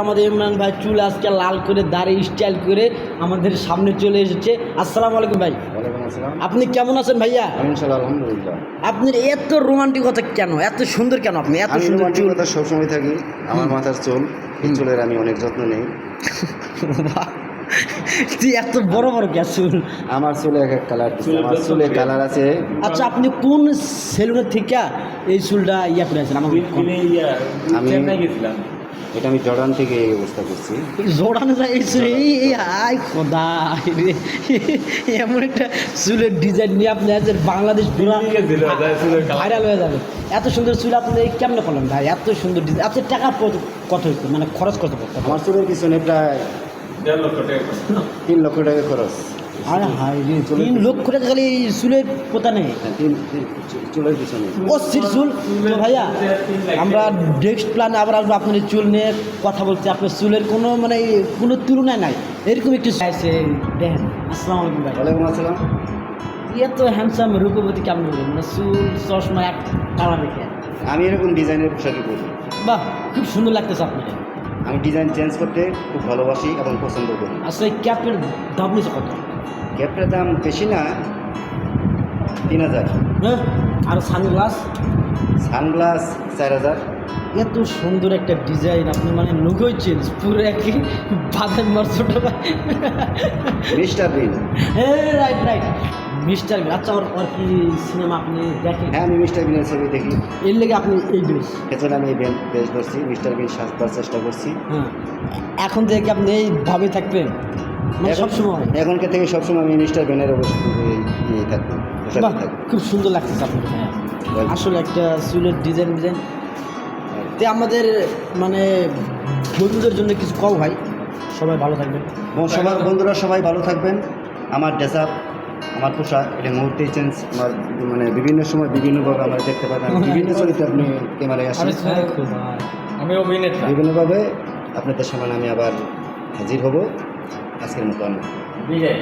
আমাদের ইমরান ভাই চুল আজকে লাল করে দাড়ি স্টাইল করে আমাদের সামনে চলে এসেছে। আসসালামু আলাইকুম ভাই। ওয়ালাইকুম আসসালাম। আপনি কেমন আছেন ভাইয়া? ইনশাআল্লাহ আলহামদুলিল্লাহ। আপনার এত রোমান্টিকতা কেন, এত সুন্দর কেন আপনি? এত আমি সুন্দর চুল। রোমান্টিকতা সবসময় থাকি। আমার মাথার চুল, এই চুলের আমি অনেক যত্ন নেই। তুই এত বড় বড় কে চুল? আমার চুলে এক এক কালার, আমার চুলে কালার আছে। আচ্ছা, আপনি কোন সেলুনের থেকে এই চুলটা করেছেন? আমার আমি গেছিলাম, এটা আমি জর্ডান থেকে এই অবস্থা করছি। জোড়ানো যায় এই চুল? এই আই খোদা রে, এমন একটা চুলের ডিজাইন নিয়ে আপনি আছেন, বাংলাদেশ ভাইরাল হয়ে যাবে। এত সুন্দর চুল আপনি কেমনে করলেন ভাই? এত সুন্দর ডিজাইন। আপনার টাকা কত হইতো, মানে খরচ কত পড়তো? আমার চুলের পিছনে প্রায় 3 লক্ষ টাকা খরচ। আরে হাই রে, 3 লক্ষ টাকা খালি এই চুলের পোতা নেই? চুলের পিছনে ও চুল। তো ভাইয়া, আমরা নেক্সট প্ল্যানে আবার আসবো আপনার এই চুল নিয়ে কথা বলতে। আপনার চুলের কোনো মানে কোনো তুলনায় নাই, এরকম একটু চাইছে দেখেন। আসসালামু আলাইকুম ভাই। ওয়ালাইকুম আসসালাম। এত হ্যান্ডসাম রূপবতী কেমন বলবেন? মানে চুল চশমা এক কালার রেখে। আমি এরকম ডিজাইনের পোশাকই পরি। বাহ, খুব সুন্দর লাগতেছে আপনাকে। আমি ডিজাইন চেঞ্জ করতে খুব ভালোবাসি এবং পছন্দ করি। আসলে এই ক্যাপের দাম নিচ্ছে কত? ক্যাপটার দাম বেশি না, 3000। হ্যাঁ, আর সানগ্লাস? সানগ্লাস 4000। এত সুন্দর একটা ডিজাইন, আপনি মানে লুকোই চেঞ্জ পুরো একই বাদাম মারছোটা ভাই। মিস্টার বিন। হ্যাঁ, রাইট রাইট, মিস্টার বিন। আচ্ছা, ওর কি সিনেমা আপনি দেখেন? হ্যাঁ, আমি মিস্টার বিনের ছবি দেখি। এর লেগে আপনি এই বেশ? এছাড়া আমি এই বেশ ধরছি, মিস্টার বিন সাজবার চেষ্টা করছি। হ্যাঁ, এখন থেকে আপনি এইভাবে থাকবেন মানে সবসময়? এখনকার থেকে সবসময় আমি মিস্টার বিনের অবশ্যই থাকবো, পোশাকে বাহ, থাকবো। খুব সুন্দর লাগতেছে আপনার। হ্যাঁ, আসলে একটা চুলের ডিজাইন তে আমাদের মানে বন্ধুদের জন্য কিছু কম ভাই। সবাই ভালো থাকবেন। সবার বন্ধুরা সবাই ভালো থাকবেন। আমার ড্রেস আপ, আমার পোশাক এটা মুহূর্তেই চেঞ্জ। আমার মানে বিভিন্ন সময় বিভিন্নভাবে আমরা দেখতে পাবেন, বিভিন্ন চরিত্রে আপনি ক্যামেরায় আসেন, আমি অভিনেতা। বিভিন্নভাবে আপনাদের সামনে আমি আবার হাজির হব। আজকের মতো আমি বিদায়।